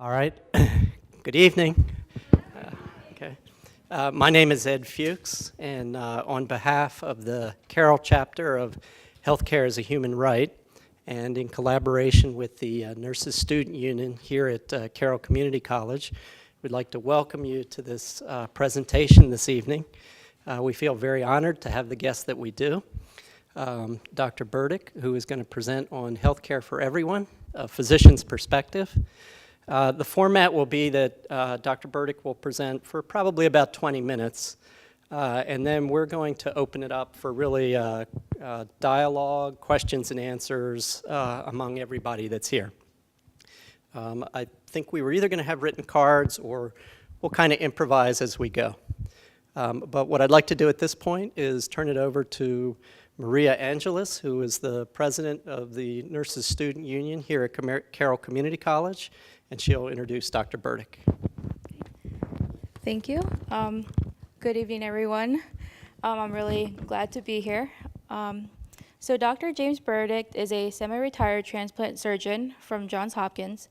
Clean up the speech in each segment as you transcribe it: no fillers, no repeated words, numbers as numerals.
All right. Good evening. My name is Ed Fuchs, and on behalf of the Carroll Chapter of Healthcare as a Human Right, and in collaboration with the Nurses Student Union here at Carroll Community College, we'd like to welcome you to this presentation this evening. We feel very honored to have the guests that we do. Dr. Burdick, who is going to present on healthcare for everyone, a physician's perspective. The format will be that Dr. Burdick will present for probably about 20 minutes, and then we're going to open it up for really dialogue, questions and answers among everybody that's here. I think we were either going to have written cards or we'll kind of improvise as we go. But what I'd like to do at this point is turn it over to Maria Angelis, who is the president of the Nurses Student Union here at Carroll Community College, and she'll introduce Dr. Burdick. Thank you. Good evening, everyone. I'm really glad to be here. So Dr. James Burdick is a semi-retired transplant surgeon from Johns Hopkins.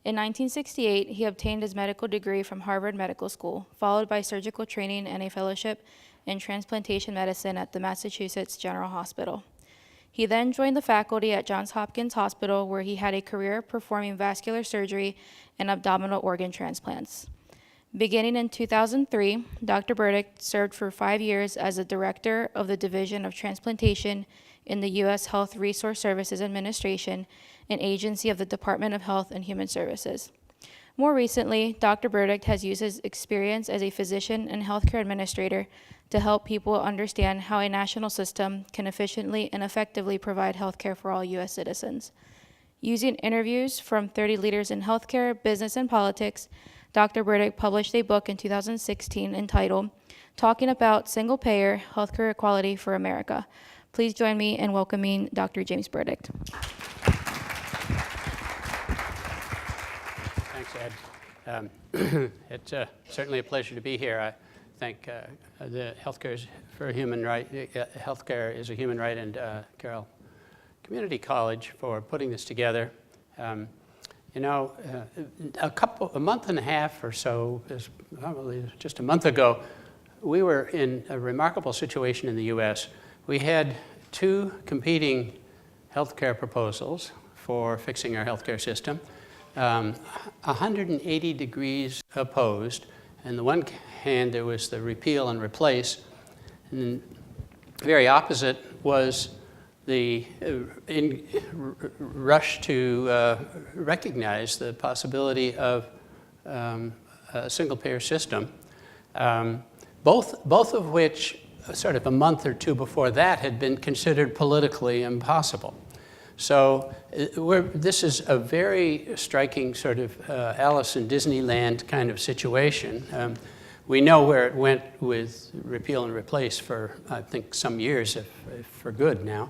In 1968, he obtained his medical degree from Harvard Medical School, followed by surgical training and a fellowship in transplantation medicine at the Massachusetts General Hospital. He then joined the faculty at Johns Hopkins Hospital, where he had a career performing vascular surgery and abdominal organ transplants. Beginning in 2003, Dr. Burdick served for 5 years as the director of the Division of Transplantation in the U.S. Health Resource Services Administration, an agency of the Department of Health and Human Services. More recently, Dr. Burdick has used his experience as a physician and healthcare administrator to help people understand how a national system can efficiently and effectively provide healthcare for all U.S. citizens. Using interviews from 30 leaders in healthcare, business, and politics, Dr. Burdick published a book in 2016 entitled Talking About Single-Payer Healthcare Equality for America. Please join me in welcoming Dr. James Burdick. Thanks, Ed. It's certainly a pleasure to be here. I thank the Healthcare is a Human Right, and Carroll Community College for putting this together. A month and a half or so, probably just a month ago, we were in a remarkable situation in the U.S. We had two competing healthcare proposals for fixing our healthcare system. 180 degrees opposed. On the one hand, there was the repeal and replace, and very opposite was the rush to recognize the possibility of a single-payer system, both of which, sort of a month or two before that, had been considered politically impossible. So this is a very striking sort of Alice in Disneyland kind of situation. We know where it went with repeal and replace for, I think, some years, if for good now.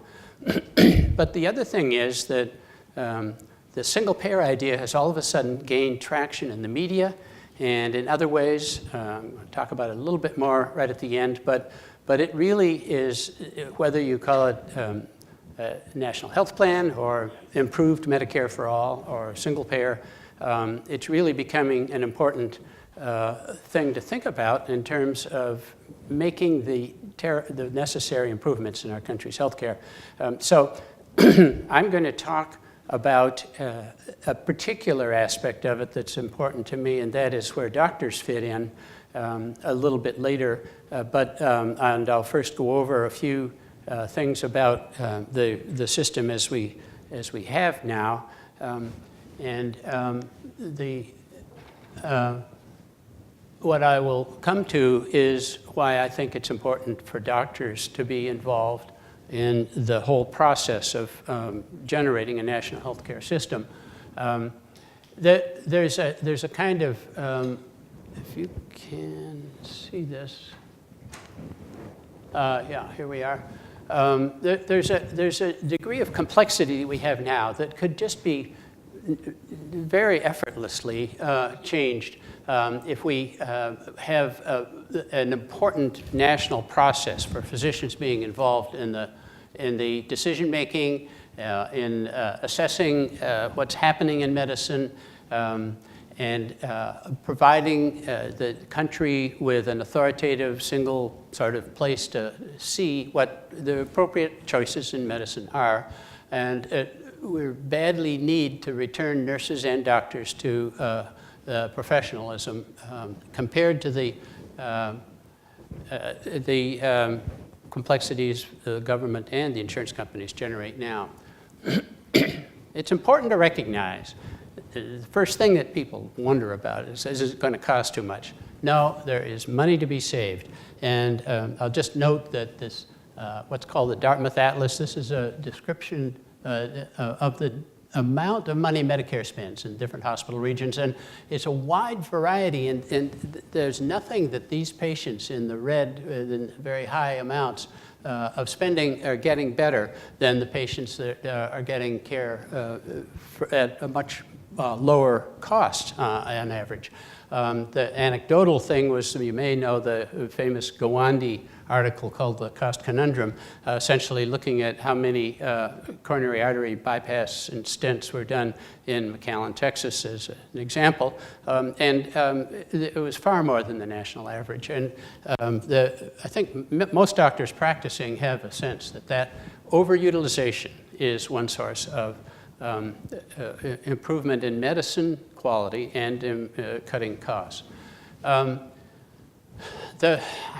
But the other thing is that the single-payer idea has all of a sudden gained traction in the media and in other ways. I'll talk about it a little bit more right at the end, but it really is, whether you call it National Health Plan or improved Medicare for all or single payer, it's really becoming an important thing to think about in terms of making the necessary improvements in our country's healthcare. So I'm going to talk about a particular aspect of it that's important to me, and that is where doctors fit in a little bit later. And I'll first go over a few things about the system as we have now, what I will come to is why I think it's important for doctors to be involved in the whole process of generating a national healthcare system. There's a kind of, if you can see this, yeah, here we are. There's a degree of complexity we have now that could just be very effortlessly changed if we have an important national process for physicians being involved in the decision making, in assessing what's happening in medicine, and providing the country with an authoritative single sort of place to see what the appropriate choices in medicine are. And we badly need to return nurses and doctors to professionalism compared to the complexities the government and the insurance companies generate now. It's important to recognize the first thing that people wonder about is it going to cost too much? No, there is money to be saved. And I'll just note that this, what's called the Dartmouth Atlas, this is a description of the amount of money Medicare spends in different hospital regions. And it's a wide variety, and there's nothing that these patients in the red, in very high amounts of spending are getting better than the patients that are getting care at a much lower cost on average. The anecdotal thing was, you may know the famous Gawande article called The Cost Conundrum, essentially looking at how many coronary artery bypass and stents were done in McAllen, Texas as an example. It was far more than the national average. And I think most doctors practicing have a sense that overutilization is one source of improvement in medicine quality and in cutting costs. I'm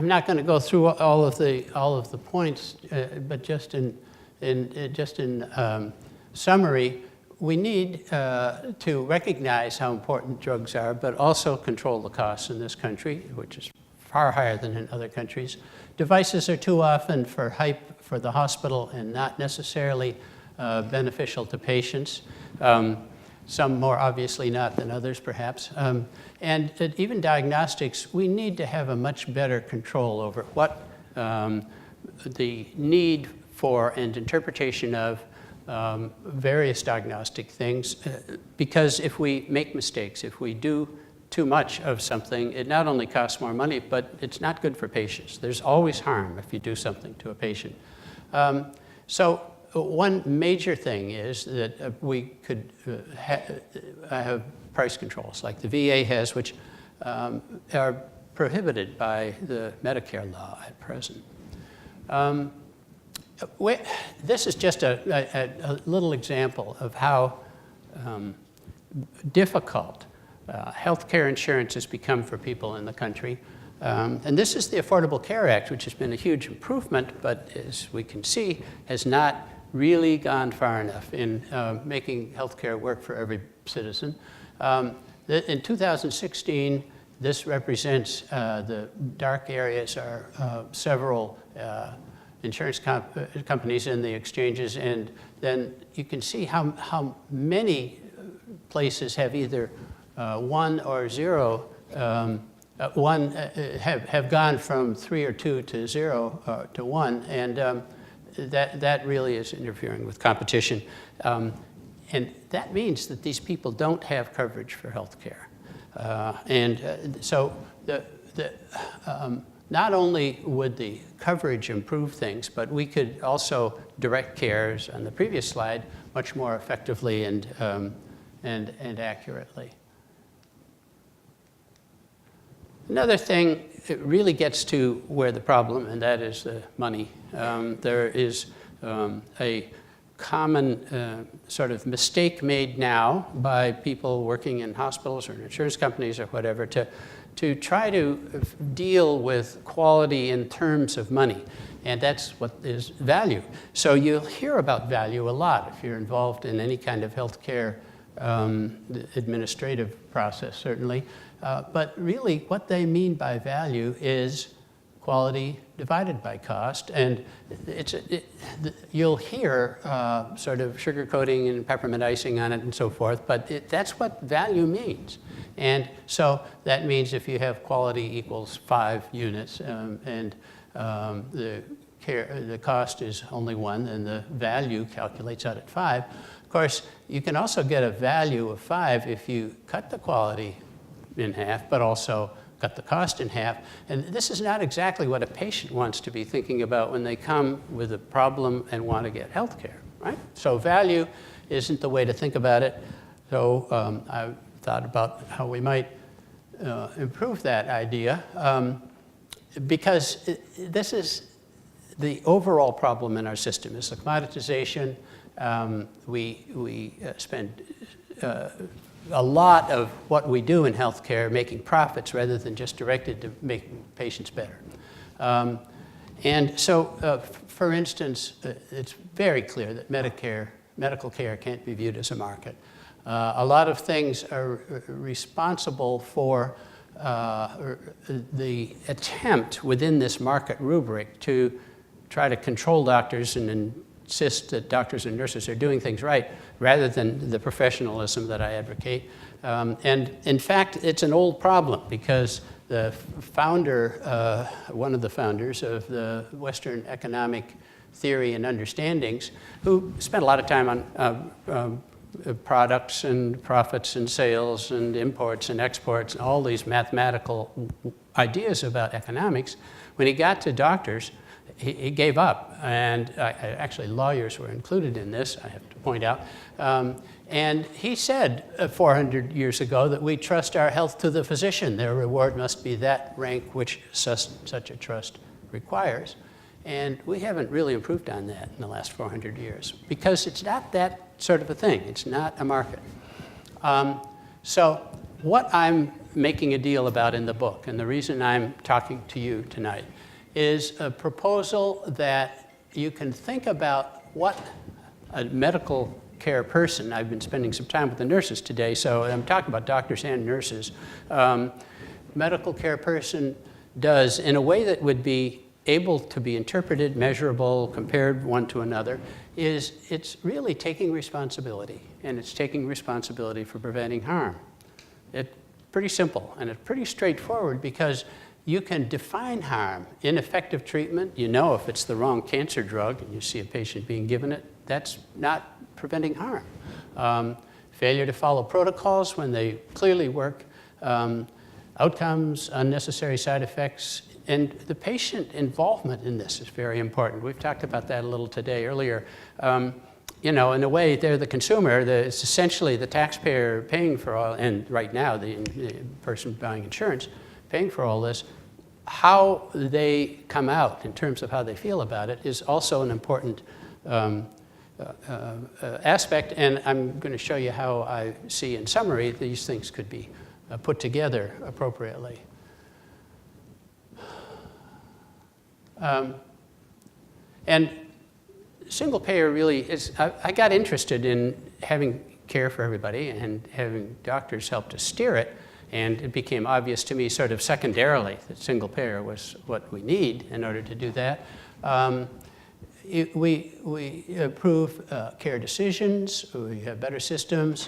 not going to go through all of the points, but just in summary, we need to recognize how important drugs are, but also control the costs in this country, which is far higher than in other countries. Devices are too often for hype for the hospital and not necessarily beneficial to patients. Some more obviously not than others, perhaps. And even diagnostics, we need to have a much better control over what the need for and interpretation of various diagnostic things. Because if we make mistakes, if we do too much of something, it not only costs more money, but it's not good for patients. There's always harm if you do something to a patient. So one major thing is that we could have price controls like the VA has, which are prohibited by the Medicare law at present. This is just a little example of how difficult healthcare insurance has become for people in the country. And this is the Affordable Care Act, which has been a huge improvement, but as we can see, has not really gone far enough in making healthcare work for every citizen. In 2016, this represents the dark areas are several insurance companies in the exchanges, and then you can see how many places have either one or zero. One have gone from 3 or 2 to 0 to 1, and that really is interfering with competition. And that means that these people don't have coverage for health care. So not only would the coverage improve things, but we could also direct care, as on the previous slide, much more effectively and accurately. Another thing, it really gets to where the problem, and that is the money. There is a common sort of mistake made now by people working in hospitals or in insurance companies or whatever to try to deal with quality in terms of money. And that's what is value. So you'll hear about value a lot if you're involved in any kind of healthcare administrative process, certainly. But really, what they mean by value is quality divided by cost. And you'll hear sort of sugarcoating and peppermint icing on it and so forth, but that's what value means. And so that means if you have quality equals 5 units and the cost is only 1, and the value calculates out at 5. Of course, you can also get a value of 5 if you cut the quality in half, but also cut the cost in half. And this is not exactly what a patient wants to be thinking about when they come with a problem and want to get health care, right? So value isn't the way to think about it. So I thought about how we might improve that idea, because this is the overall problem in our system, is the commoditization. We spend a lot of what we do in healthcare making profits rather than just directed to making patients better. And so, for instance, it's very clear that medical care can't be viewed as a market. A lot of things are responsible for the attempt within this market rubric to try to control doctors and insist that doctors and nurses are doing things right, rather than the professionalism that I advocate. And in fact, it's an old problem, because the founder, one of the founders of the Western economic theory and understandings, who spent a lot of time on products and profits and sales and imports and exports and all these mathematical ideas about economics, when he got to doctors, he gave up. And actually, lawyers were included in this, I have to point out. And he said 400 years ago that we trust our health to the physician. Their reward must be that rank which such a trust requires. And we haven't really improved on that in the last 400 years, because it's not that sort of a thing. It's not a market. So what I'm making a deal about in the book, and the reason I'm talking to you tonight, is a proposal that you can think about what a medical care person, I've been spending some time with the nurses today, so I'm talking about doctors and nurses, medical care person does in a way that would be able to be interpreted, measurable, compared one to another, is it's really taking responsibility, and it's taking responsibility for preventing harm. It's pretty simple, and it's pretty straightforward, because you can define harm. Ineffective treatment, you know if it's the wrong cancer drug and you see a patient being given it, that's not preventing harm. Failure to follow protocols when they clearly work, outcomes, unnecessary side effects, and the patient involvement in this is very important. We've talked about that a little today earlier. You know, in a way, they're the consumer. It's essentially the taxpayer paying for all, and right now, the person buying insurance paying for all this. How they come out in terms of how they feel about it is also an important aspect, and I'm going to show you how I see, in summary, these things could be put together appropriately. And single payer really is, I got interested in having care for everybody and having doctors help to steer it, and it became obvious to me sort of secondarily that single payer was what we need in order to do that. We improve care decisions, we have better systems.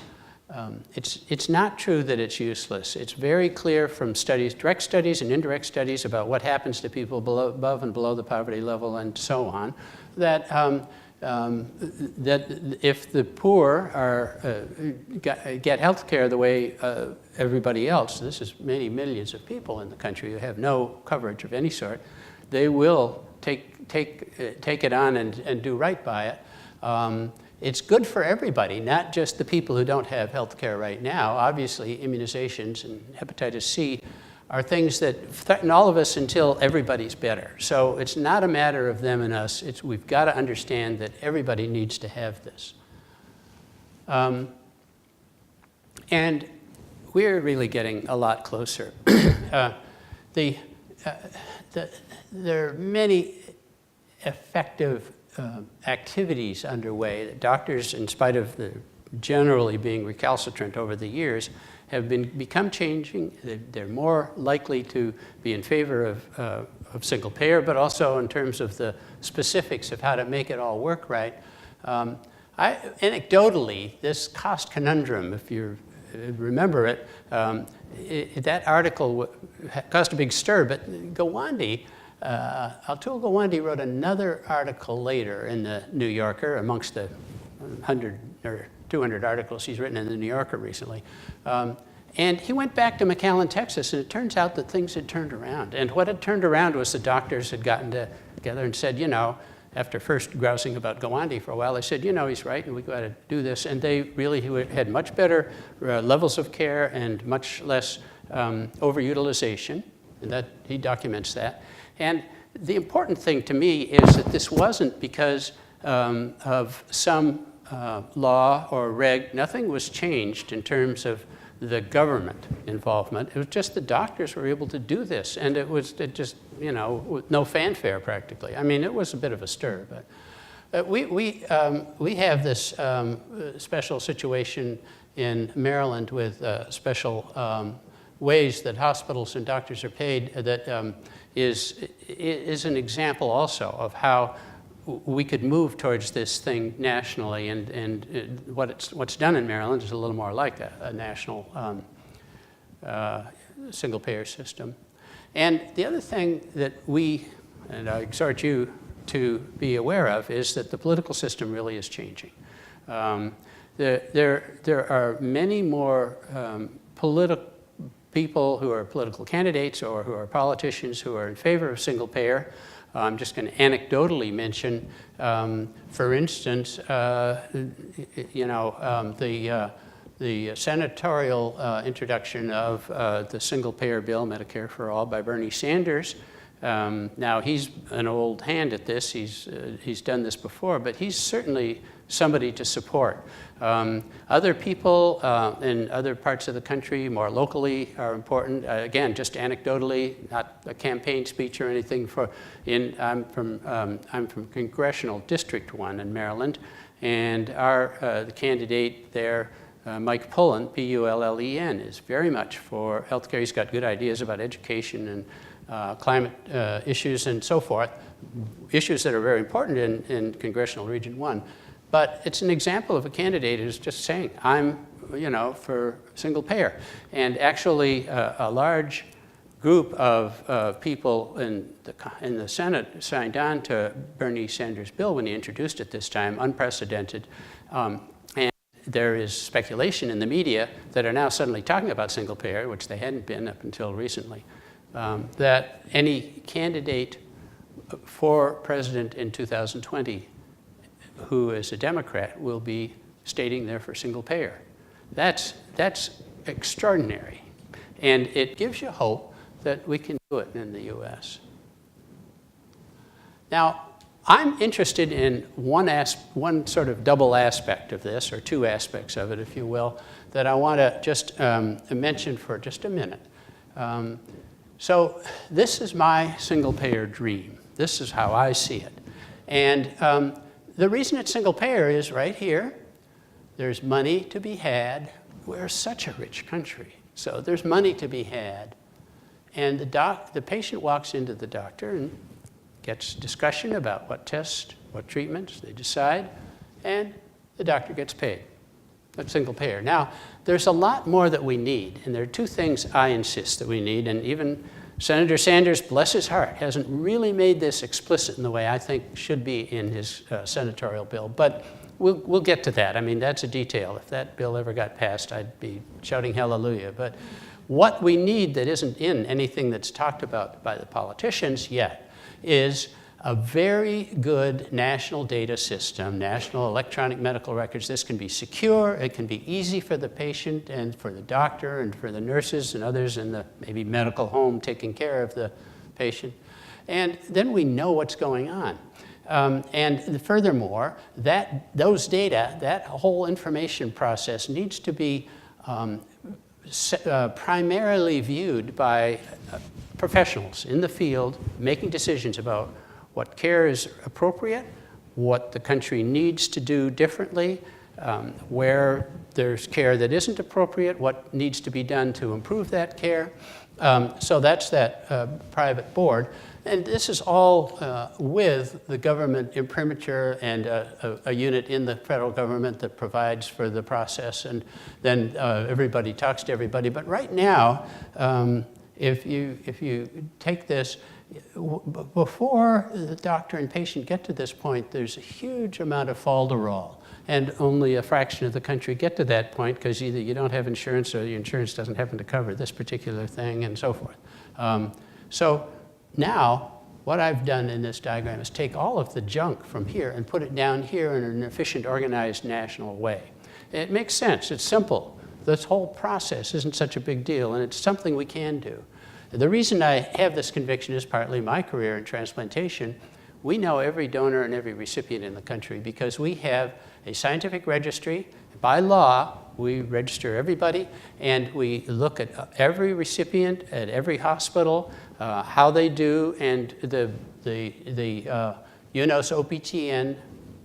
It's not true that it's useless. It's very clear from studies, direct studies and indirect studies about what happens to people above and below the poverty level and so on, that that if the poor get health care the way everybody else, this is many millions of people in the country who have no coverage of any sort, they will take it on and do right by it. It's good for everybody, not just the people who don't have health care right now. Obviously, immunizations and hepatitis C are things that threaten all of us until everybody's better. So it's not a matter of them and us. We've got to understand that everybody needs to have this. And we're really getting a lot closer. There are many effective activities underway that doctors, in spite of the generally being recalcitrant over the years, have become changing. They're more likely to be in favor of single payer, but also in terms of the specifics of how to make it all work right. Anecdotally, this cost conundrum, if you remember it, that article caused a big stir, but Gawande, Atul Gawande wrote another article later in the New Yorker, amongst the 100 or 200 articles he's written in the New Yorker recently. And he went back to McAllen, Texas, and it turns out that things had turned around. And what had turned around was the doctors had gotten together and said, you know, after first grousing about Gawande for a while, they said, you know, he's right, and we got to do this. And they really had much better levels of care and much less overutilization, and that he documents that. And the important thing to me is that this wasn't because of some law or reg. Nothing was changed in terms of the government involvement. It was just the doctors were able to do this, and it just, you know, with no fanfare practically. I mean, it was a bit of a stir, but we have this special situation in Maryland with special ways that hospitals and doctors are paid that is an example also of how we could move towards this thing nationally, and what's done in Maryland is a little more like a national single-payer system. And the other thing that and I exhort you to be aware of, is that the political system really is changing. There are many more people who are political candidates or who are politicians who are in favor of single-payer. I'm just going to anecdotally mention, for instance, the senatorial introduction of the single-payer bill, Medicare for All, by Bernie Sanders. Now, he's an old hand at this. He's done this before, but he's certainly somebody to support. Other people in other parts of the country, more locally, are important. Again, just anecdotally, not a campaign speech or anything. I'm from Congressional District 1 in Maryland, and the candidate there, Mike Pullen, P-U-L-L-E-N, is very much for healthcare. He's got good ideas about education and climate issues and so forth, issues that are very important in Congressional Region 1. But it's an example of a candidate who's just saying, I'm, for single payer. And actually, a large group of people in the Senate signed on to Bernie Sanders' bill when he introduced it this time, unprecedented. And there is speculation in the media that are now suddenly talking about single payer, which they hadn't been up until recently, that any candidate for president in 2020 who is a Democrat will be stating they're for single payer. That's extraordinary. And it gives you hope that we can do it in the US. Now, I'm interested in one sort of double aspect of this, or two aspects of it, if you will, that I want to just mention for just a minute. So this is my single payer dream. This is how I see it. And the reason it's single payer is right here. There's money to be had. We're such a rich country, so there's money to be had. And the patient walks into the doctor and gets discussion about what tests, what treatments, they decide, and the doctor gets paid. That's single payer. Now, there's a lot more that we need, and there are two things I insist that we need, and even Senator Sanders, bless his heart, hasn't really made this explicit in the way I think should be in his senatorial bill, but we'll get to that. I mean, that's a detail. If that bill ever got passed, I'd be shouting hallelujah. But what we need that isn't in anything that's talked about by the politicians yet is a very good national data system, national electronic medical records. This can be secure, it can be easy for the patient and for the doctor and for the nurses and others in the maybe medical home taking care of the patient. And then we know what's going on. And furthermore, those data, that whole information process needs to be primarily viewed by professionals in the field making decisions about what care is appropriate, what the country needs to do differently, where there's care that isn't appropriate, what needs to be done to improve that care. So that's that private board. And this is all with the government imprimatur and a unit in the federal government that provides for the process. And then everybody talks to everybody. But right now, if you take this, before the doctor and patient get to this point, there's a huge amount of falderall. And only a fraction of the country get to that point because either you don't have insurance or your insurance doesn't happen to cover this particular thing and so forth. So now what I've done in this diagram is take all of the junk from here and put it down here in an efficient, organized, national way. It makes sense. It's simple. This whole process isn't such a big deal, and it's something we can do. The reason I have this conviction is partly my career in transplantation. We know every donor and every recipient in the country because we have a scientific registry. By law, we register everybody, and we look at every recipient at every hospital, how they do, and the UNOS OPTN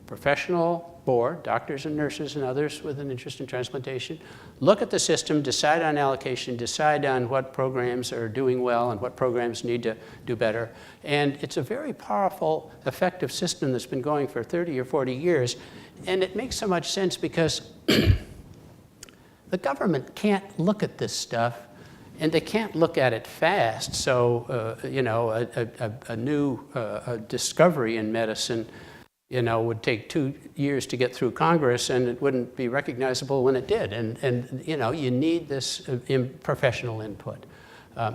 professional board, doctors and nurses and others with an interest in transplantation, look at the system, decide on allocation, decide on what programs are doing well and what programs need to do better. And it's a very powerful, effective system that's been going for 30 or 40 years. And it makes so much sense because the government can't look at this stuff, and they can't look at it fast. So, you know, a new discovery in medicine, you know, would take 2 years to get through Congress, and it wouldn't be recognizable when it did. And you know, you need this professional input.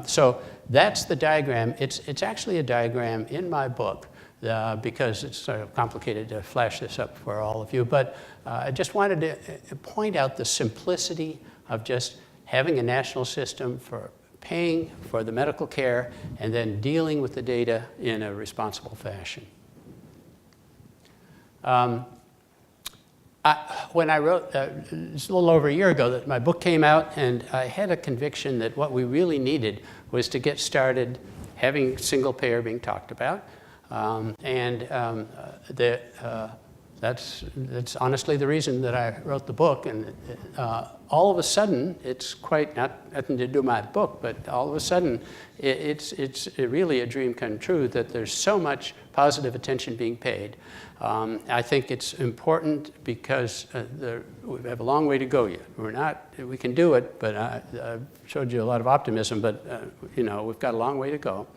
So that's the diagram. It's actually a diagram in my book because it's sort of complicated to flash this up for all of you. But I just wanted to point out the simplicity of just having a national system for paying for the medical care and then dealing with the data in a responsible fashion. When I wrote, it's a little over a year ago that my book came out, and I had a conviction that what we really needed was to get started having single payer being talked about. That's honestly the reason that I wrote the book. And all of a sudden, it's quite nothing to do with my book, but all of a sudden, it's really a dream come true that there's so much positive attention being paid. I think it's important because we have a long way to go yet. We can do it, but I showed you a lot of optimism, but you know, we've got a long way to go.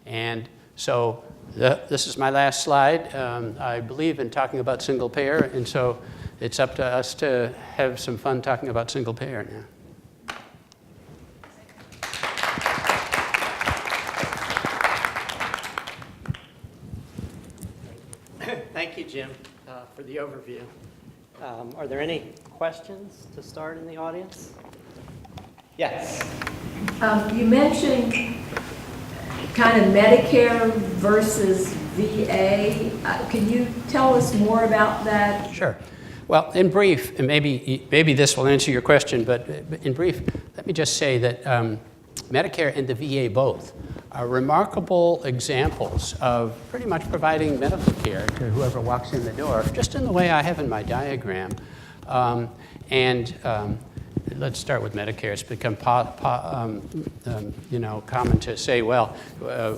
And so this is my last slide. I believe in talking about single payer, and so it's up to us to have some fun talking about single payer now. Thank you, Jim, for the overview. Are there any questions to start in the audience? Yes. You mentioned kind of Medicare versus VA. Can you tell us more about that? Sure. Well, in brief, and maybe this will answer your question, but in brief, let me just say that Medicare and the VA both are remarkable examples of pretty much providing medical care to whoever walks in the door, just in the way I have in my diagram. Let's start with Medicare. It's become you know, common to say, well,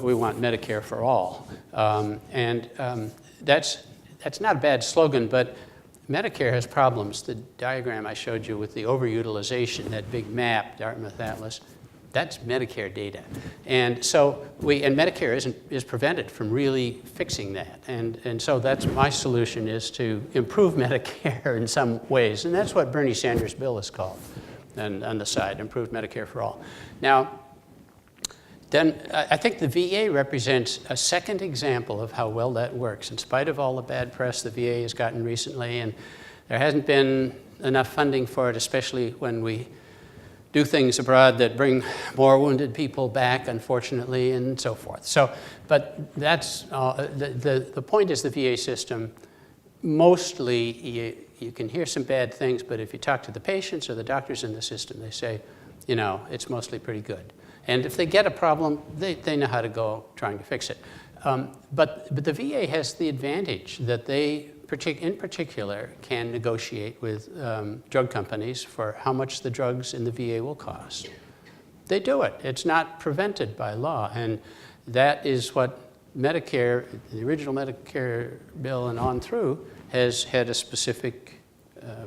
we want Medicare for all. That's not a bad slogan, but Medicare has problems. The diagram I showed you with the overutilization, that big map, Dartmouth Atlas, that's Medicare data. And so Medicare is prevented from really fixing that. And so that's my solution, is to improve Medicare in some ways. And that's what Bernie Sanders' bill is called, and on the side, Improved Medicare for All. Now, then I think the VA represents a second example of how well that works. In spite of all the bad press the VA has gotten recently, and there hasn't been enough funding for it, especially when we do things abroad that bring more wounded people back, unfortunately, and so forth. So, but that's the point is the VA system, mostly you can hear some bad things, but if you talk to the patients or the doctors in the system, they say, you know, it's mostly pretty good. And if they get a problem, they know how to go trying to fix it. But the VA has the advantage that they, in particular, can negotiate with drug companies for how much the drugs in the VA will cost. They do it. It's not prevented by law. And that is what Medicare, the original Medicare bill and on through, has had a specific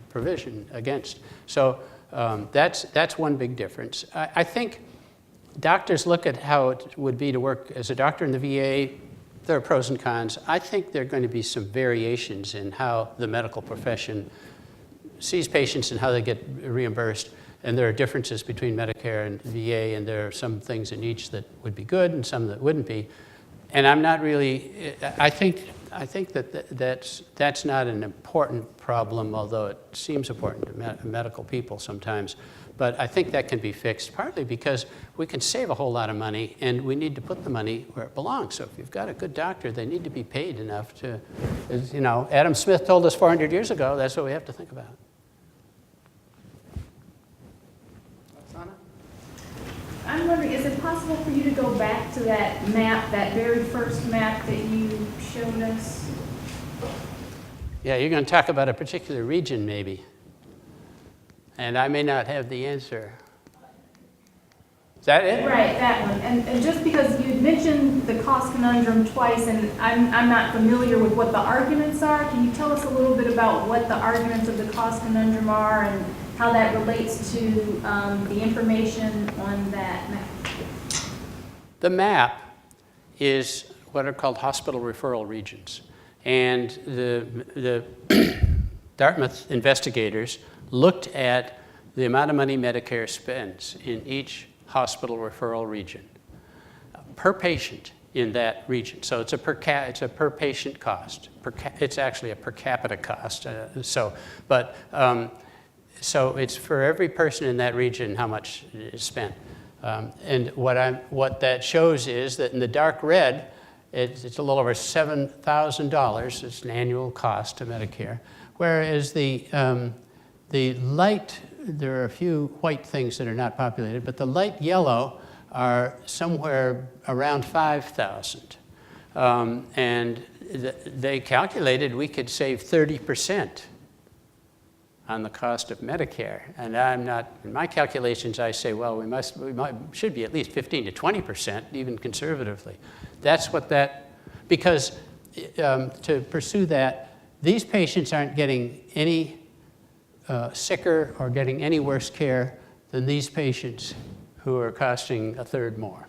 provision against. So that's one big difference. I think doctors look at how it would be to work as a doctor in the VA. There are pros and cons. I think there are going to be some variations in how the medical profession sees patients and how they get reimbursed. And there are differences between Medicare and VA, and there are some things in each that would be good and some that wouldn't be. And I'm not really, I think that's not an important problem, although it seems important to medical people sometimes. But I think that can be fixed, partly because we can save a whole lot of money, and we need to put the money where it belongs. So if you've got a good doctor, they need to be paid enough to, as, you know, Adam Smith told us 400 years ago, that's what we have to think about. I'm wondering, is it possible for you to go back to that map, that very first map that you showed us? Yeah, you're going to talk about a particular region, maybe. And I may not have the answer. Is that it? Right, that one. And just because you mentioned the cost conundrum twice, and I'm not familiar with what the arguments are, can you tell us a little bit about what the arguments of the cost conundrum are and how that relates to the information on that map? The map is what are called hospital referral regions. And the Dartmouth investigators looked at the amount of money Medicare spends in each hospital referral region per patient in that region. So it's a per patient cost. It's actually a per capita cost. So it's for every person in that region how much is spent. And what that shows is that in the dark red, it's a little over $7,000. It's an annual cost to Medicare. Whereas the light, there are a few white things that are not populated, but the light yellow are somewhere around 5,000. And they calculated we could save 30% on the cost of Medicare. And I'm not, in my calculations, I say, well, should be at least 15 to 20%, even conservatively. That's what that, because to pursue that, these patients aren't getting any sicker or getting any worse care than these patients who are costing a third more.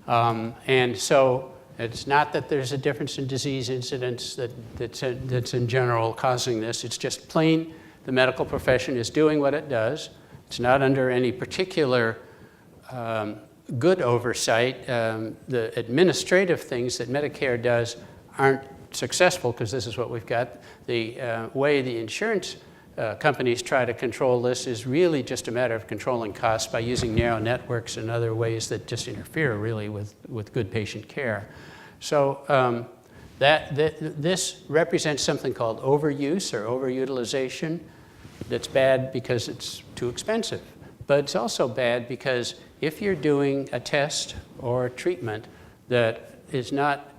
And so it's not that there's a difference in disease incidence that's in general causing this. It's just plain the medical profession is doing what it does. It's not under any particular good oversight. The administrative things that Medicare does aren't successful because this is what we've got. The way the insurance companies try to control this is really just a matter of controlling costs by using narrow networks and other ways that just interfere really with good patient care. So this represents something called overuse or overutilization. That's bad because it's too expensive. But it's also bad because if you're doing a test or a treatment that is not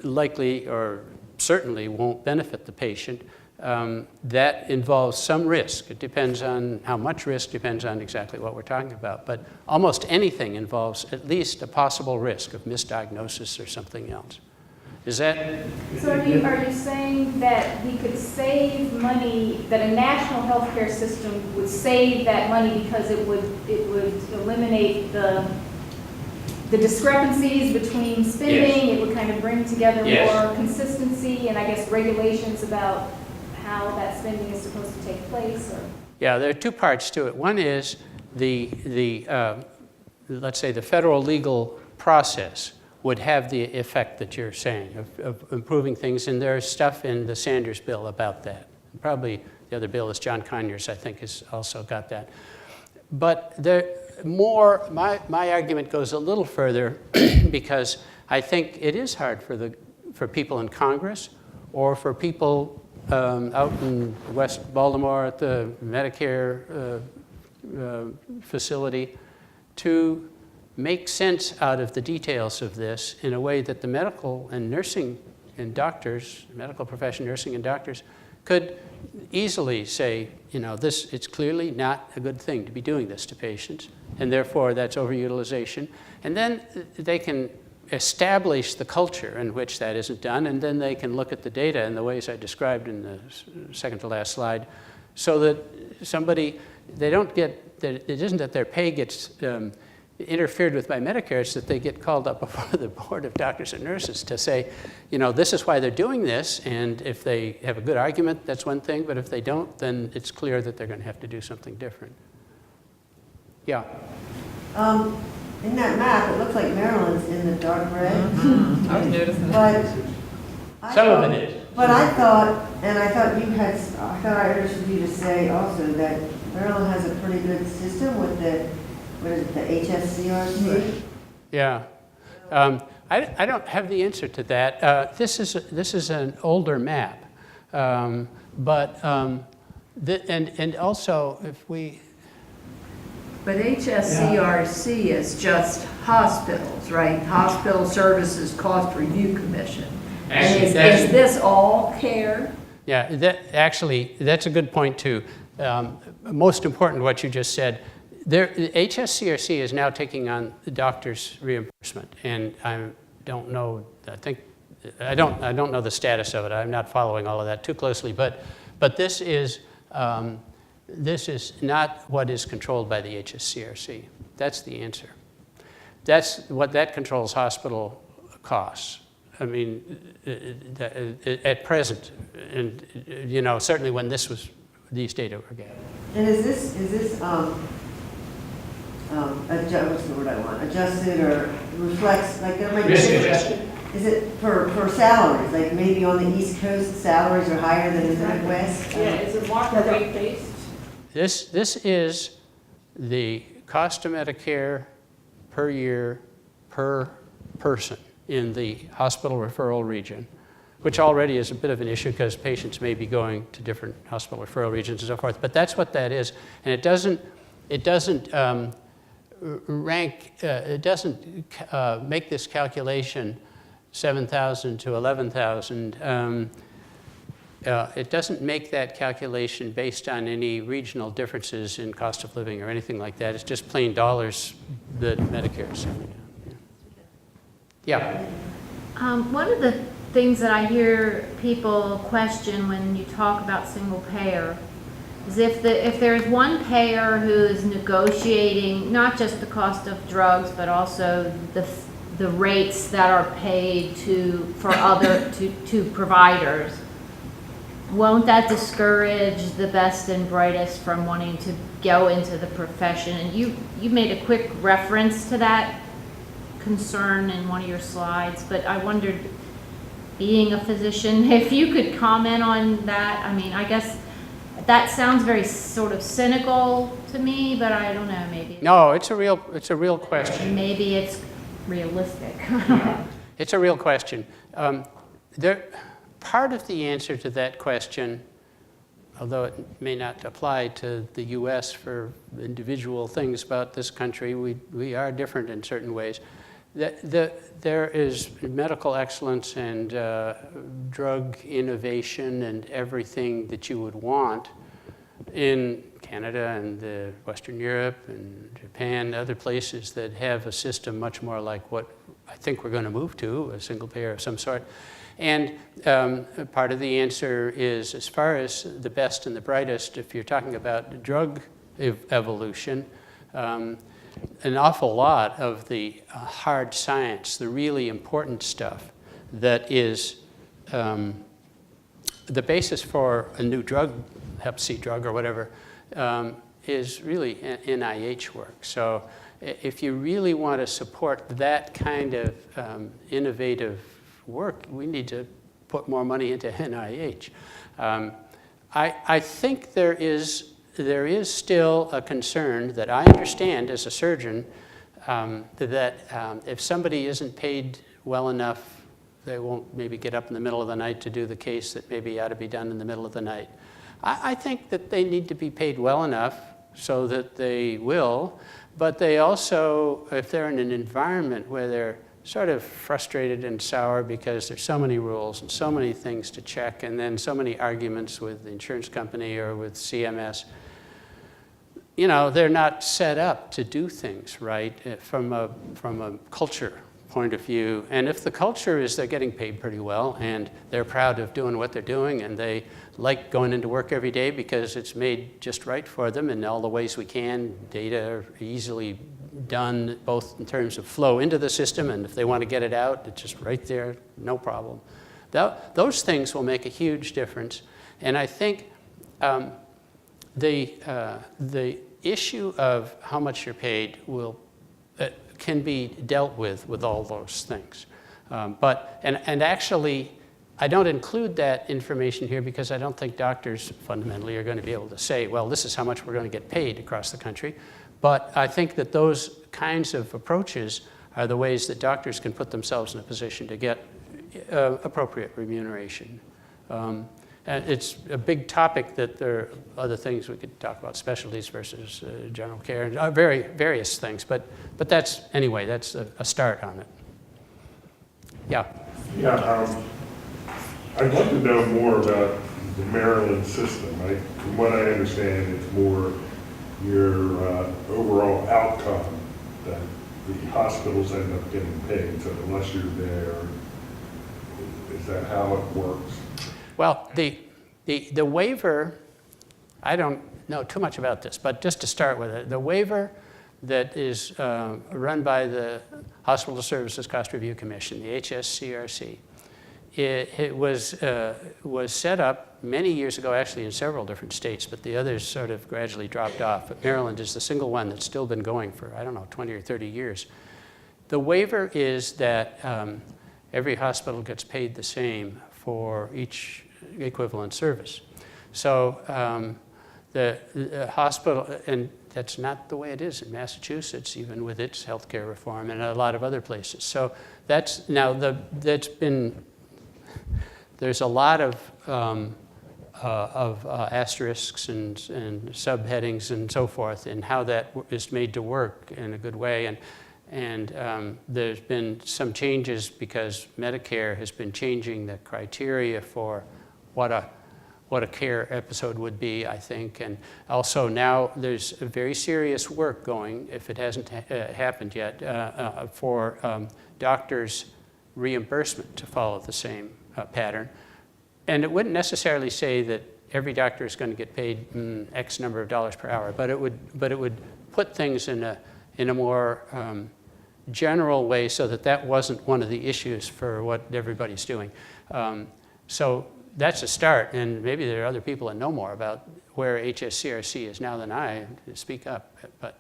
likely or certainly won't benefit the patient, that involves some risk. It depends on how much risk, depends on exactly what we're talking about. But almost anything involves at least a possible risk of misdiagnosis or something else. Is that? So are you saying that we could save money, that a national healthcare system would save that money because it would eliminate the discrepancies between spending, yes. It would kind of bring together yes. more consistency and I guess regulations about how that spending is supposed to take place? Or? Yeah, there are two parts to it. One is let's say the federal legal process would have the effect that you're saying of improving things, and there's stuff in the Sanders bill about that. Probably the other bill is John Conyers, I think, has also got that. But my argument goes a little further because I think it is hard for people in Congress or for people out in West Baltimore at the Medicare facility to make sense out of the details of this in a way that the medical and nursing and doctors, medical profession, nursing and doctors, could easily say, you know, it's clearly not a good thing to be doing this to patients, and therefore that's overutilization. And then they can establish the culture in which that isn't done, and then they can look at the data in the ways I described in the second to last slide, so that it isn't that their pay gets interfered with by Medicare, it's that they get called up before the board of doctors and nurses to say, you know, this is why they're doing this, and if they have a good argument, that's one thing, but if they don't, then it's clear that they're going to have to do something different. Yeah? in that map, it looks like Maryland's in the dark red. I was noticing that. But Some of it is. But I thought I understood you to say also that Maryland has a pretty good system with the, what is it, the HSCRC? Yeah. I don't have the answer to that. This is an older map. And also, if we... But HSCRC is just hospitals, right? Hospital Services Cost Review Commission. And is this all care? Yeah, that's a good point too. Most important, what you just said. HSCRC is now taking on the doctor's reimbursement, and I don't know. I don't know the status of it. I'm not following all of that too closely. But this is not what is controlled by the HSCRC. That's the answer. That controls hospital costs. I mean, at present, and certainly when these data were gathered. And is this what's the word I want? Adjusted or reflects, like there might be Risk-adjusted. Is it per salaries? Like maybe on the East Coast, salaries are higher than in the Midwest? Yeah, is it market rate based? This is the cost of Medicare per year per person in the hospital referral region, which already is a bit of an issue because patients may be going to different hospital referral regions and so forth. But that's what that is, and it doesn't make this calculation 7,000 to 11,000. It doesn't make that calculation based on any regional differences in cost of living or anything like that. It's just plain dollars that Medicare is sending out. Yeah. One of the things that I hear people question when you talk about single payer is if there's one payer who is negotiating not just the cost of drugs but also the rates that are paid to providers, won't that discourage the best and brightest from wanting to go into the profession? And you made a quick reference to that concern in one of your slides, but I wondered, being a physician, if you could comment on that. I mean, I guess that sounds very sort of cynical to me, but I don't know, maybe. No, it's a real question. Maybe it's realistic. It's a real question. Part of the answer to that question, although it may not apply to the U.S. for individual things about this country, we are different in certain ways. There is medical excellence and drug innovation and everything that you would want in Canada and Western Europe and Japan, other places that have a system much more like what I think we're going to move to, a single payer of some sort. And part of the answer is, as far as the best and the brightest, if you're talking about drug evolution, an awful lot of the hard science, the really important stuff that is the basis for a new drug, Hep C drug or whatever, is really NIH work. So if you really want to support that kind of innovative work, we need to put more money into NIH. I think there is still a concern that I understand as a surgeon that if somebody isn't paid well enough, they won't maybe get up in the middle of the night to do the case that maybe ought to be done in the middle of the night. I think that they need to be paid well enough so that they will, but they also, if they're in an environment where they're sort of frustrated and sour because there's so many rules and so many things to check and then so many arguments with the insurance company or with CMS, they're not set up to do things right from a culture point of view. And if the culture is they're getting paid pretty well and they're proud of doing what they're doing and they like going into work every day because it's made just right for them in all the ways we can, data are easily done both in terms of flow into the system and if they want to get it out, it's just right there, no problem. Those things will make a huge difference. And I think the issue of how much you're paid can be dealt with all those things. And actually, I don't include that information here because I don't think doctors fundamentally are going to be able to say, well, this is how much we're going to get paid across the country. But I think that those kinds of approaches are the ways that doctors can put themselves in a position to get appropriate remuneration. And it's a big topic that there are other things we could talk about, specialties versus general care, and various things. But that's, anyway, that's a start on it. Yeah. Yeah, I'd like to know more about the Maryland system. From what I understand, it's more your overall outcome that the hospitals end up getting paid. So unless you're there, is that how it works? Well, the waiver, I don't know too much about this, but just to start with it, the waiver that is run by the Hospital Services Cost Review Commission, the HSCRC, it was set up many years ago, actually in several different states, but the others sort of gradually dropped off. But Maryland is the single one that's still been going for, I don't know, 20 or 30 years. The waiver is that every hospital gets paid the same for each equivalent service. So the hospital, and that's not the way it is in Massachusetts, even with its healthcare reform and a lot of other places. So that's, now there's a lot of asterisks and subheadings and so forth in how that is made to work in a good way. And there's been some changes because Medicare has been changing the criteria for what a care episode would be, I think. And also now there's a very serious work going, if it hasn't happened yet, for doctors' reimbursement to follow the same pattern. And it wouldn't necessarily say that every doctor is going to get paid X number of dollars per hour, but it would put things in a more general way so that wasn't one of the issues for what everybody's doing. So that's a start, and maybe there are other people that know more about where HSCRC is now than I. Speak up, but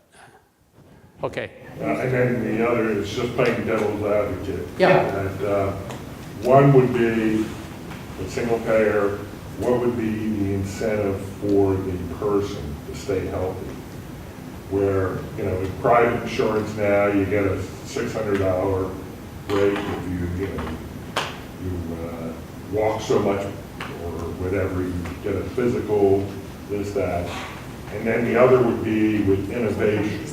okay. And then the other is just playing devil's advocate. Yeah. And one would be a single payer. What would be the incentive for the person to stay healthy? Where, with private insurance now, you get a $600 rate if you walk so much or whatever, you get a physical, this, that. And then the other would be with innovation,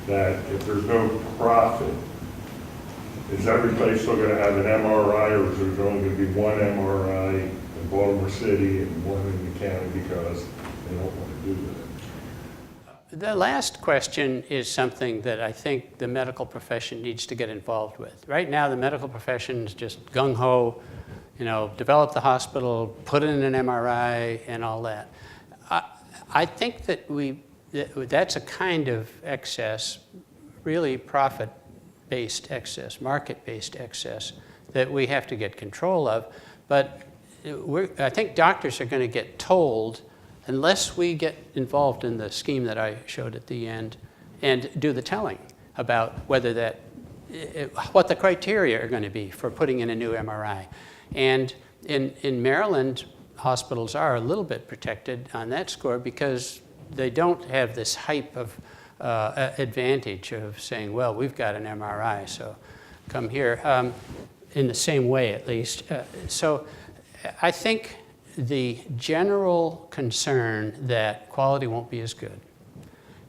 that if there's no profit, is every place still going to have an MRI, or is there only going to be one MRI in Baltimore City and one in the county because they don't want to do that? The last question is something that I think the medical profession needs to get involved with. Right now, the medical profession is just gung-ho, develop the hospital, put in an MRI, and all that. I think that that's a kind of excess, really profit-based excess, market-based excess, that we have to get control of. But I think doctors are going to get told, unless we get involved in the scheme that I showed at the end and do the telling about what the criteria are going to be for putting in a new MRI. And in Maryland, hospitals are a little bit protected on that score because they don't have this hype of advantage of saying, well, we've got an MRI, so come here, in the same way at least. So I think the general concern that quality won't be as good,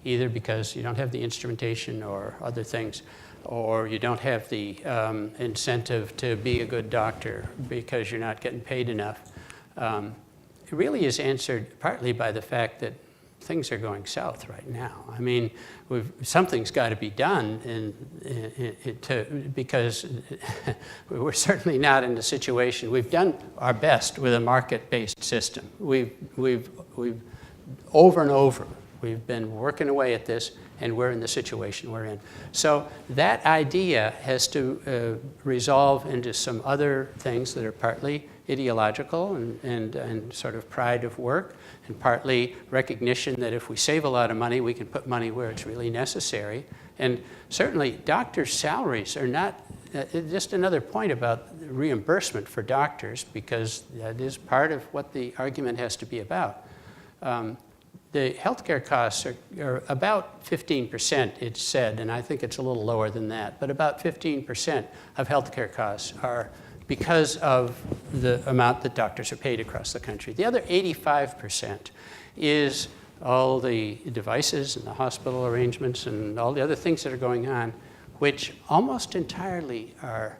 either because you don't have the instrumentation or other things, or you don't have the incentive to be a good doctor because you're not getting paid enough, it really is answered partly by the fact that things are going south right now. I mean, something's got to be done because we're certainly not in the situation. We've done our best with a market-based system. We've over and over, we've been working away at this, and we're in the situation we're in. So that idea has to resolve into some other things that are partly ideological and sort of pride of work, and partly recognition that if we save a lot of money, we can put money where it's really necessary. And certainly doctors' salaries are not, just another point about reimbursement for doctors, because that is part of what the argument has to be about. The healthcare costs are about 15%, it's said, and I think it's a little lower than that, but about 15% of healthcare costs are because of the amount that doctors are paid across the country. The other 85% is all the devices and the hospital arrangements and all the other things that are going on, which almost entirely are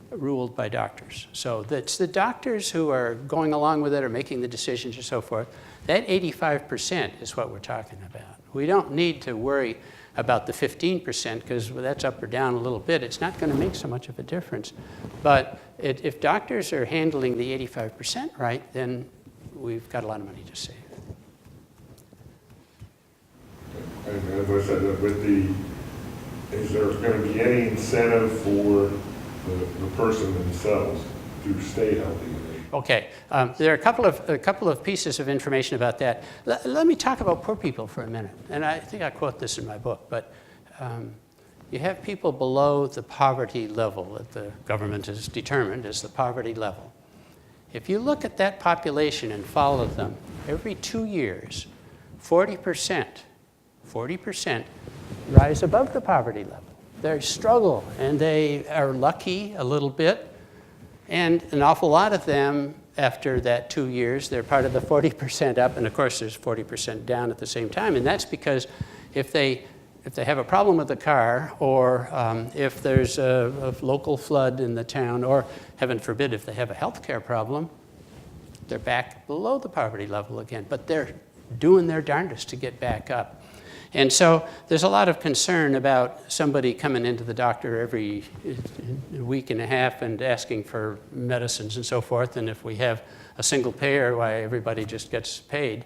ruled by doctors. So that's the doctors who are going along with it or making the decisions and so forth. That 85% is what we're talking about. We don't need to worry about the 15% because that's up or down a little bit. It's not going to make so much of a difference. But if doctors are handling the 85% right, then we've got a lot of money to save. And as I said, is there going to be any incentive for the person themselves to stay healthy? Okay, there are a couple of pieces of information about that. Let me talk about poor people for a minute, and I think I quote this in my book, but you have people below the poverty level that the government has determined as the poverty level. If you look at that population and follow them, every 2 years, 40% rise above the poverty level. They struggle, and they are lucky a little bit. And an awful lot of them, after that 2 years, they're part of the 40% up, and of course there's 40% down at the same time. And that's because if they have a problem with the car, or if there's a local flood in the town, or heaven forbid, if they have a health care problem, they're back below the poverty level again. But they're doing their darndest to get back up. And so there's a lot of concern about somebody coming into the doctor every week and a half and asking for medicines and so forth. And if we have a single payer, why everybody just gets paid,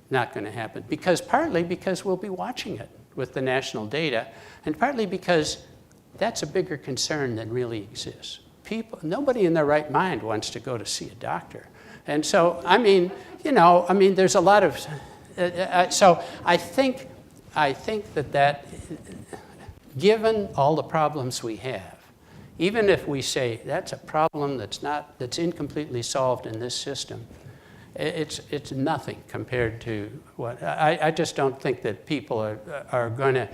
not going to happen. Partly because we'll be watching it with the national data, and partly because that's a bigger concern than really exists. Nobody in their right mind wants to go to see a doctor. And so, there's a lot of, so I think that given all the problems we have, even if we say that's a problem that's incompletely solved in this system, it's nothing compared to what, I just don't think that people are going to,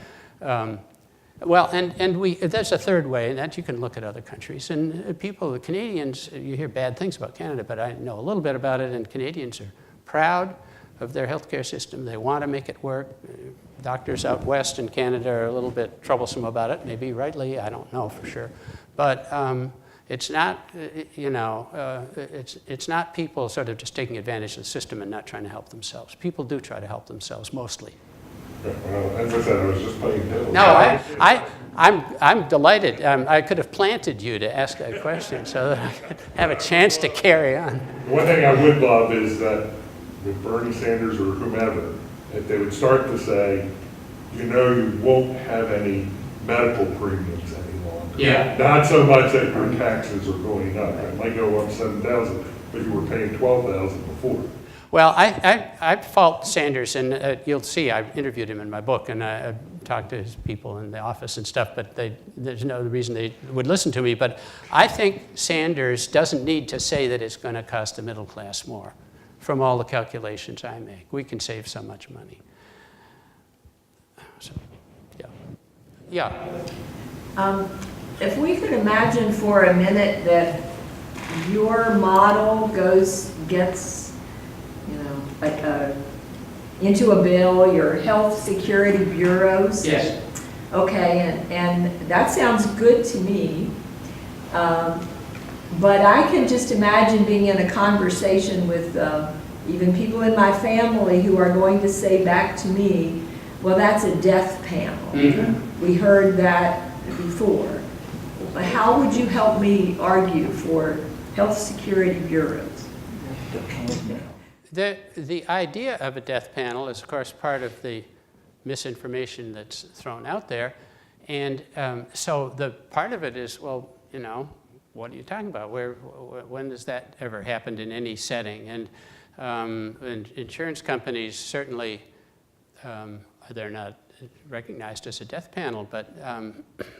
there's a third way, and that you can look at other countries. And the Canadians, you hear bad things about Canada, but I know a little bit about it, and Canadians are proud of their healthcare system. They want to make it work. Doctors out west in Canada are a little bit troublesome about it, maybe rightly, I don't know for sure. But it's not, it's not people sort of just taking advantage of the system and not trying to help themselves. People do try to help themselves mostly. Well, as I said, I was just playing devil's No, I'm delighted. I could have planted you to ask that question so that I could have a chance to carry on. One thing I would love is that with Bernie Sanders or whomever, if they would start to say, you won't have any medical premiums any longer. Yeah. Not so much that your taxes are going up. It might go up $7,000, but you were paying $12,000 before. Well, I fault Sanders, and you'll see I interviewed him in my book, and I talked to his people in the office and stuff, but there's no reason they would listen to me. But I think Sanders doesn't need to say that it's going to cost the middle class more. From all the calculations I make, we can save so much money. So, yeah. If we could imagine for a minute that your model gets into a bill, your health security bureaus. Yes. Okay, and that sounds good to me. But I can just imagine being in a conversation with even people in my family who are going to say back to me, well, that's a death panel. Mm-hmm. We heard that before. But how would you help me argue for health security bureaus? The idea of a death panel is, of course, part of the misinformation that's thrown out there. And so the part of it is, well, what are you talking about? When has that ever happened in any setting? And insurance companies certainly, they're not recognized as a death panel, but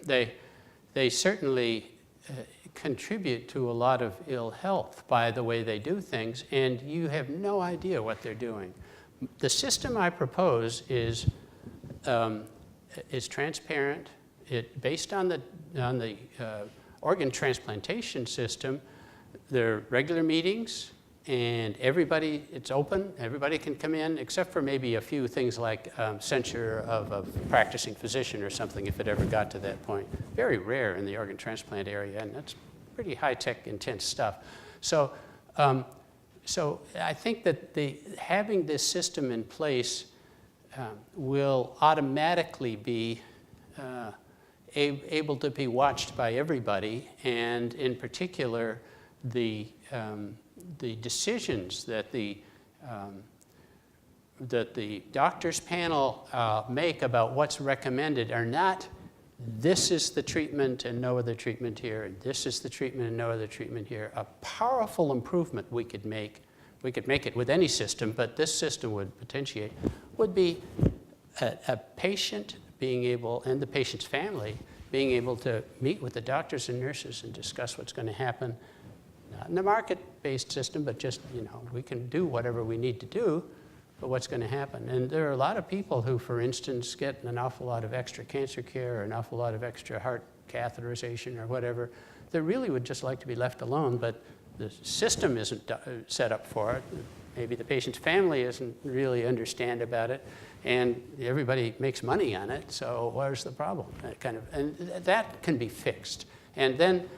they certainly contribute to a lot of ill health by the way they do things, and you have no idea what they're doing. The system I propose is transparent. Based on the organ transplantation system, there are regular meetings, and it's open. Everybody can come in, except for maybe a few things like censure of a practicing physician or something, if it ever got to that point. Very rare in the organ transplant area, and that's pretty high-tech, intense stuff. So I think that having this system in place will automatically be able to be watched by everybody, and in particular, the decisions that the doctors panel make about what's recommended are not, this is the treatment and no other treatment here, and this is the treatment and no other treatment here. A powerful improvement we could make it with any system, but this system would potentiate, would be a patient being able, and the patient's family, being able to meet with the doctors and nurses and discuss what's going to happen. Not in a market-based system, but just, we can do whatever we need to do, but what's going to happen. And there are a lot of people who, for instance, get an awful lot of extra cancer care or an awful lot of extra heart catheterization or whatever, that really would just like to be left alone, but the system isn't set up for it. Maybe the patient's family isn't really understand about it, and everybody makes money on it, so where's the problem? And that can be fixed. And then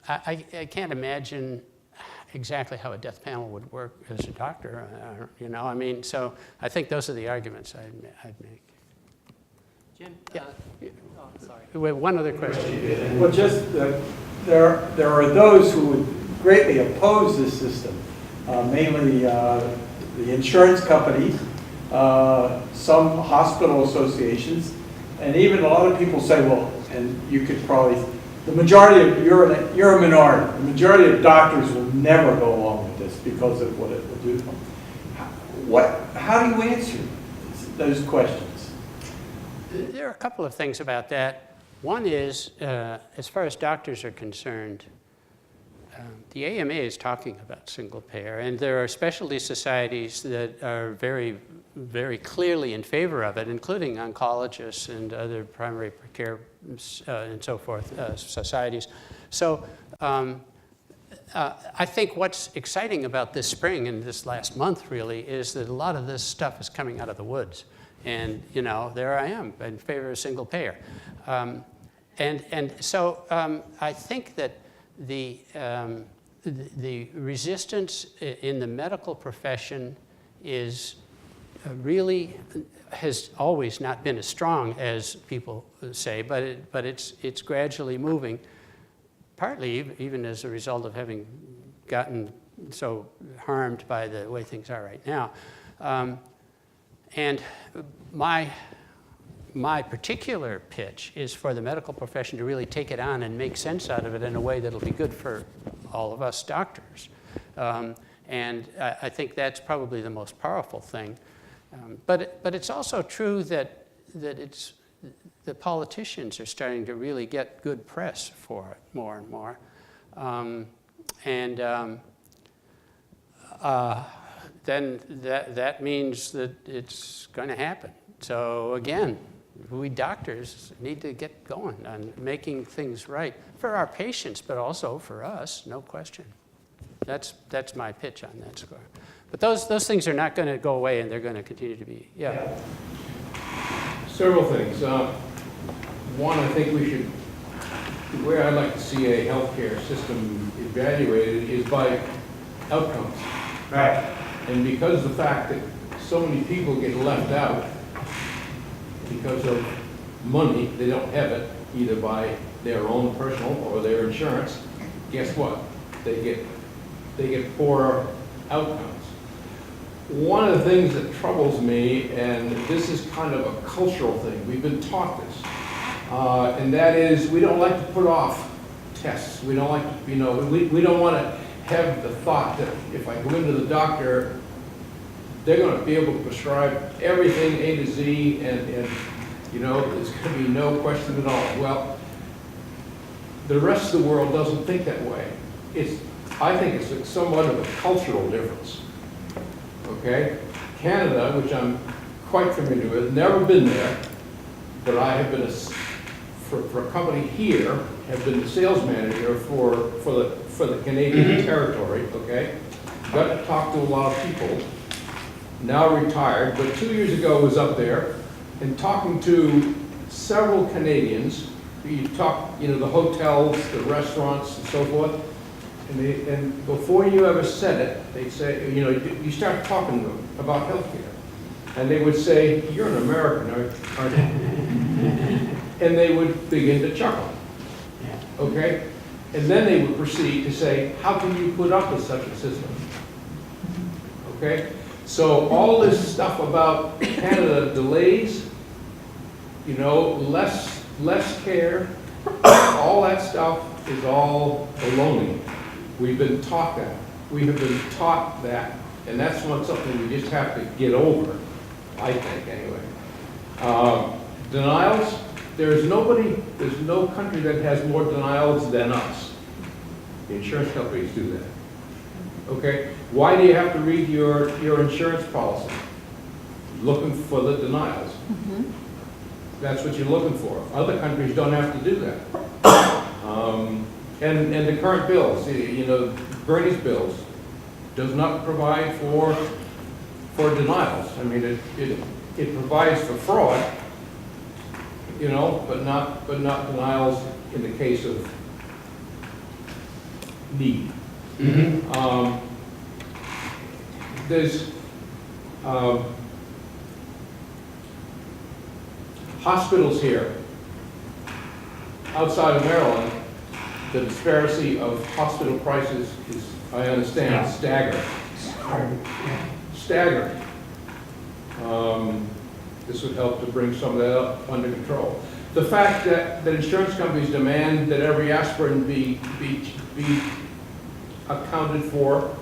I can't imagine exactly how a death panel would work as a doctor, so I think those are the arguments I'd make. Jim? Yeah. Oh, sorry. We have one other question. Well, just there are those who would greatly oppose this system, mainly the insurance companies, some hospital associations, and even a lot of people say, well, and you could probably, the majority of, you're a minority, the majority of doctors will never go along with this because of what it will do to them. How do you answer those questions? There are a couple of things about that. One is, as far as doctors are concerned, the AMA is talking about single payer, and there are specialty societies that are very, very clearly in favor of it, including oncologists and other primary care and so forth societies. So I think what's exciting about this spring and this last month really is that a lot of this stuff is coming out of the woods. And there I am in favor of single payer. And so I think that the resistance in the medical profession is really has always not been as strong as people say, but it's gradually moving, partly even as a result of having gotten so harmed by the way things are right now. And my particular pitch is for the medical profession to really take it on and make sense out of it in a way that'll be good for all of us doctors. And I think that's probably the most powerful thing. But it's also true that the politicians are starting to really get good press for it more and more. Then that means that it's going to happen. So again, we doctors need to get going on making things right for our patients, but also for us, no question. That's my pitch on that score. But those things are not going to go away, and they're going to continue to be. Yeah. Several things. One, I think we should. The way I'd like to see a healthcare system evaluated is by outcomes. Right. And because of the fact that so many people get left out because of money, they don't have it, either by their own personal or their insurance, guess what? They get poorer outcomes. One of the things that troubles me, and this is kind of a cultural thing, we've been taught this, and that is we don't like to put off tests. We don't like, we don't want to have the thought that if I go into the doctor, they're going to be able to prescribe everything A to Z, and there's going to be no question at all. Well, the rest of the world doesn't think that way. I think it's somewhat of a cultural difference. Okay? Canada, which I'm quite familiar with, never been there, but I have been for a company here, have been the sales manager for the Canadian territory. Okay, got to talk to a lot of people. Now retired, but 2 years ago was up there and talking to several Canadians. You talk, the hotels, the restaurants, and so forth. And before you ever said it, they'd say, you start talking to them about healthcare. And they would say, "You're an American, aren't you?" And they would begin to chuckle. Okay? And then they would proceed to say, "How can you put up with such a system?" Okay? So all this stuff about Canada delays, less care, all that stuff is all baloney. We've been taught that. We have been taught that, and that's not something we just have to get over, I think, anyway. Denials, there's no country that has more denials than us. The insurance companies do that. Okay? Why do you have to read your insurance policy? Looking for the denials. That's what you're looking for. Other countries don't have to do that. And the current bills, Bernie's bills, does not provide for denials. I mean, it provides for fraud, but not denials in the case of need. There's hospitals here outside of Maryland. The disparity of hospital prices is, I understand, staggering. Staggering. This would help to bring some of that up under control. The fact that insurance companies demand that every aspirin be accounted for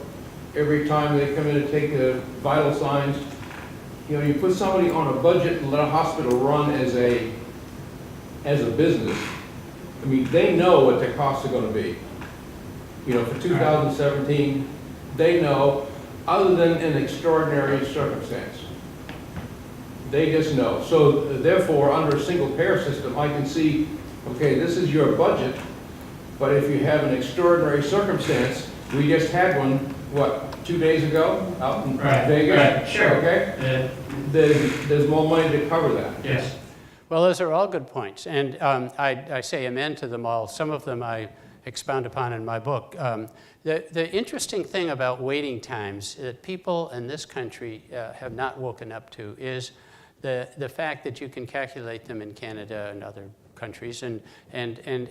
every time they come in to take vital signs. You put somebody on a budget and let a hospital run as a business. I mean, they know what their costs are going to be. For 2017, they know, other than an extraordinary circumstance. They just know. So therefore, under a single payer system, I can see, okay, this is your budget, but if you have an extraordinary circumstance, we just had one, 2 days ago out in Vegas? Right, sure. Okay? There's more money to cover that. Yes. Well, those are all good points, and I say amen to them all. Some of them I expound upon in my book. The interesting thing about waiting times that people in this country have not woken up to is the fact that you can calculate them in Canada and other countries, and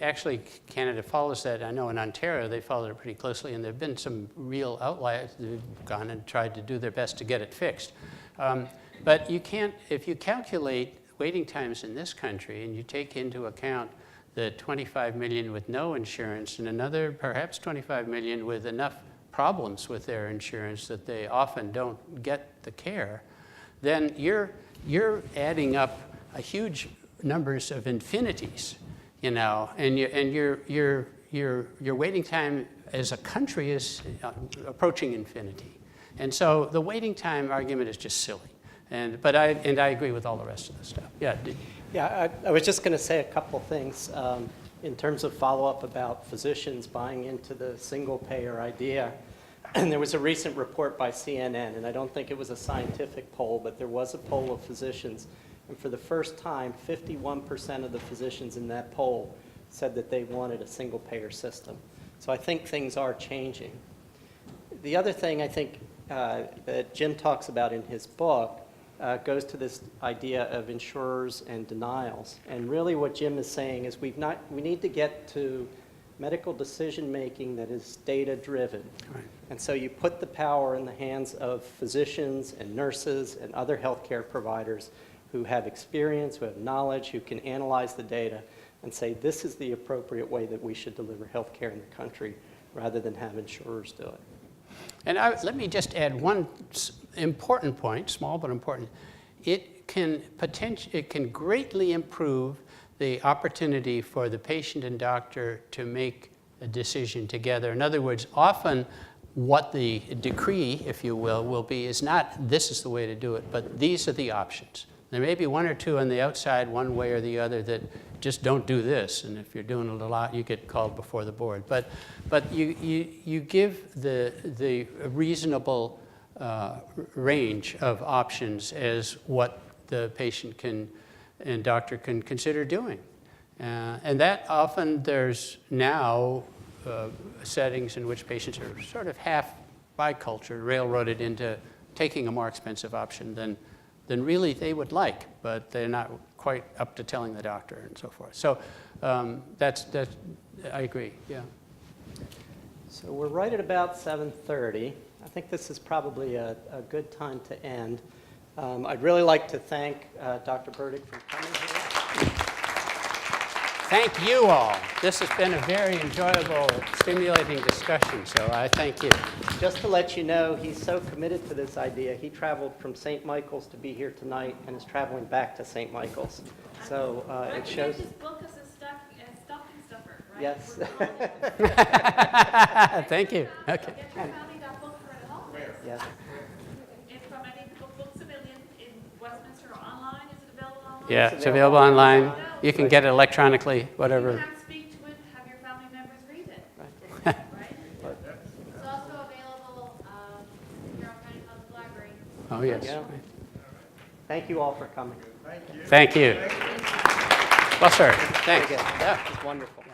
actually Canada follows that. I know in Ontario they follow it pretty closely, and there have been some real outliers that have gone and tried to do their best to get it fixed. But you can't, if you calculate waiting times in this country and you take into account the 25 million with no insurance and another perhaps 25 million with enough problems with their insurance that they often don't get the care, then you're adding up a huge numbers of infinities, and your waiting time as a country is approaching infinity. And so the waiting time argument is just silly. But I agree with all the rest of the stuff. Yeah. Yeah, I was just going to say a couple things in terms of follow-up about physicians buying into the single-payer idea. And there was a recent report by CNN, and I don't think it was a scientific poll, but there was a poll of physicians. And for the first time, 51% of the physicians in that poll said that they wanted a single-payer system. So I think things are changing. The other thing I think that Jim talks about in his book goes to this idea of insurers and denials. And really what Jim is saying is we need to get to medical decision-making that is data-driven. Right. And so you put the power in the hands of physicians and nurses and other healthcare providers who have experience, who have knowledge, who can analyze the data. and say this is the appropriate way that we should deliver health care in the country rather than have insurers do it. And let me just add one important point, small but important. It can greatly improve the opportunity for the patient and doctor to make a decision together. In other words, often what the decree, if you will be is not this is the way to do it, but these are the options. There may be one or two on the outside, one way or the other, that just don't do this, and if you're doing it a lot, you get called before the board. But you give the reasonable range of options as what the patient and doctor can consider doing. And that often there's now settings in which patients are sort of half by culture railroaded into taking a more expensive option than really they would like, but they're not quite up to telling the doctor and so forth. So that's I agree, yeah. So we're right at about 7:30. I think this is probably a good time to end. I'd really like to thank Dr. Burdick for coming here. Thank you all. This has been a very enjoyable, stimulating discussion, so I thank you. Just to let you know, he's so committed to this idea, he traveled from St. Michael's to be here tonight and is traveling back to St. Michael's. So it shows... This book is a stocking stuffer, right? Yes. Thank you. Okay. Get your family that book for at home. Yes. It's from any books in Westminster or online. Is it available online? Yeah, it's available online. You can get it electronically, whatever. You can't speak to it, have your family members read it. Right. Right? It's also available in Carroll County Public Library. Oh, yes. Yeah. Thank you all for coming. Thank you. Well, sir, thanks. Very good. Yeah. It's wonderful. Yeah.